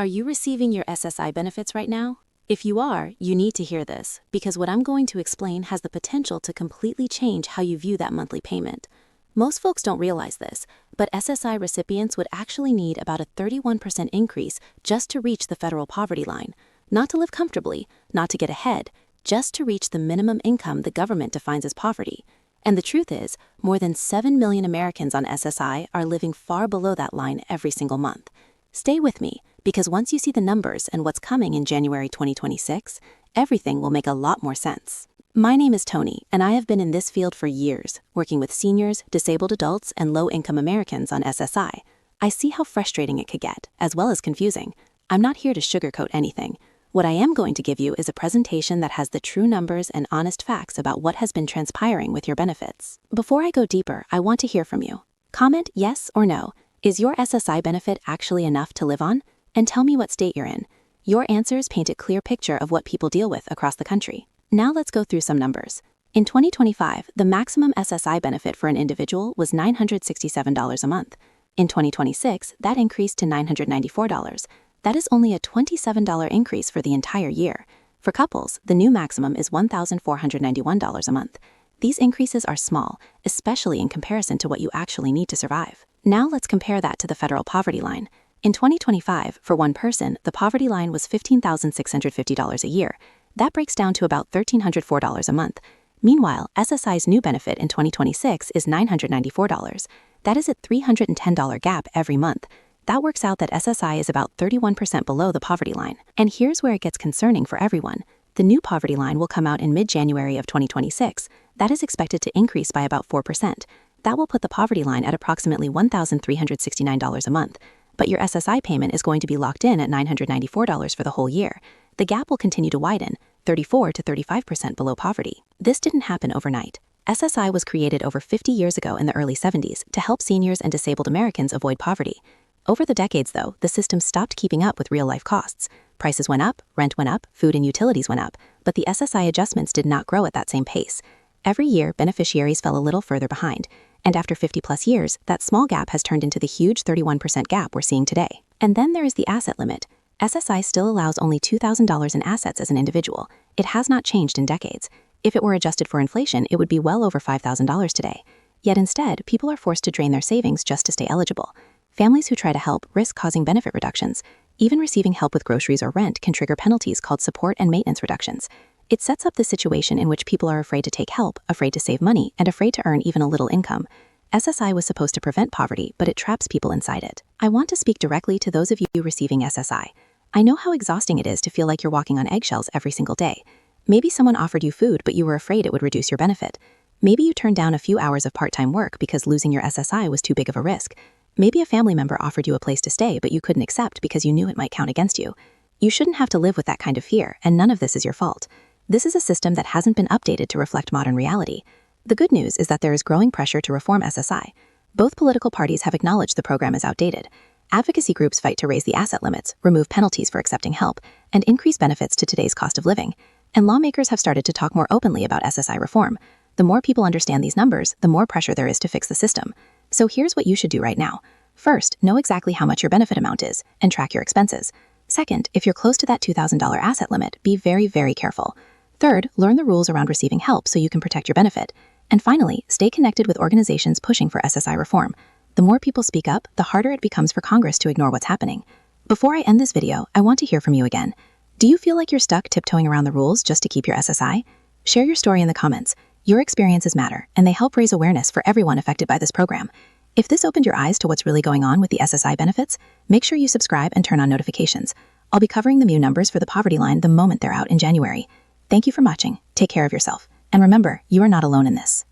Are you receiving your SSI benefits right now? If you are, you need to hear this, because what I'm going to explain has the potential to completely change how you view that monthly payment. Most folks don't realize this, but SSI recipients would actually need about a 31% increase just to reach the federal poverty line. Not to live comfortably, not to get ahead, just to reach the minimum income the government defines as poverty. And the truth is, more than 7 million Americans on SSI are living far below that line every single month. Stay with me, because once you see the numbers and what's coming in January 2026, everything will make a lot more sense. My name is Tony, and I have been in this field for years, working with seniors, disabled adults, and low-income Americans on SSI. I see how frustrating it could get, as well as confusing. I'm not here to sugarcoat anything. What I am going to give you is a presentation that has the true numbers and honest facts about what has been transpiring with your benefits. Before I go deeper, I want to hear from you. Comment yes or no. Is your SSI benefit actually enough to live on? And tell me what state you're in. Your answers paint a clear picture of what people deal with across the country. Now let's go through some numbers. In 2025, the maximum SSI benefit for an individual was $967 a month. In 2026, that increased to $994. That is only a $27 increase for the entire year. For couples, the new maximum is $1,491 a month. These increases are small, especially in comparison to what you actually need to survive. Now let's compare that to the federal poverty line. In 2025, for one person, the poverty line was $15,650 a year. That breaks down to about $1,304 a month. Meanwhile, SSI's new benefit in 2026 is $994. That is a $310 gap every month. That works out that SSI is about 31% below the poverty line. And here's where it gets concerning for everyone. The new poverty line will come out in mid-January of 2026. That is expected to increase by about 4%. That will put the poverty line at approximately $1,369 a month. But your SSI payment is going to be locked in at $994 for the whole year. The gap will continue to widen, 34 to 35% below poverty. This didn't happen overnight. SSI was created over 50 years ago in the early 70s to help seniors and disabled Americans avoid poverty. Over the decades, though, the system stopped keeping up with real-life costs. Prices went up, rent went up, food and utilities went up, but the SSI adjustments did not grow at that same pace. Every year, beneficiaries fell a little further behind. And after 50-plus years, that small gap has turned into the huge 31% gap we're seeing today. And then there is the asset limit. SSI still allows only $2,000 in assets as an individual. It has not changed in decades. If it were adjusted for inflation, it would be well over $5,000 today. Yet instead, people are forced to drain their savings just to stay eligible. Families who try to help risk causing benefit reductions. Even receiving help with groceries or rent can trigger penalties called support and maintenance reductions. It sets up the situation in which people are afraid to take help, afraid to save money, and afraid to earn even a little income. SSI was supposed to prevent poverty, but it traps people inside it. I want to speak directly to those of you receiving SSI. I know how exhausting it is to feel like you're walking on eggshells every single day. Maybe someone offered you food, but you were afraid it would reduce your benefit. Maybe you turned down a few hours of part-time work because losing your SSI was too big of a risk. Maybe a family member offered you a place to stay, but you couldn't accept because you knew it might count against you. You shouldn't have to live with that kind of fear, and none of this is your fault. This is a system that hasn't been updated to reflect modern reality. The good news is that there is growing pressure to reform SSI. Both political parties have acknowledged the program is outdated. Advocacy groups fight to raise the asset limits, remove penalties for accepting help, and increase benefits to today's cost of living. And lawmakers have started to talk more openly about SSI reform. The more people understand these numbers, the more pressure there is to fix the system. So here's what you should do right now. First, know exactly how much your benefit amount is, and track your expenses. Second, if you're close to that $2,000 asset limit, be very, very careful. Third, learn the rules around receiving help so you can protect your benefit. And finally, stay connected with organizations pushing for SSI reform. The more people speak up, the harder it becomes for Congress to ignore what's happening. Before I end this video, I want to hear from you again. Do you feel like you're stuck tiptoeing around the rules just to keep your SSI? Share your story in the comments. Your experiences matter, and they help raise awareness for everyone affected by this program. If this opened your eyes to what's really going on with the SSI benefits, make sure you subscribe and turn on notifications. I'll be covering the new numbers for the poverty line the moment they're out in January. Thank you for watching, take care of yourself, and remember, you are not alone in this.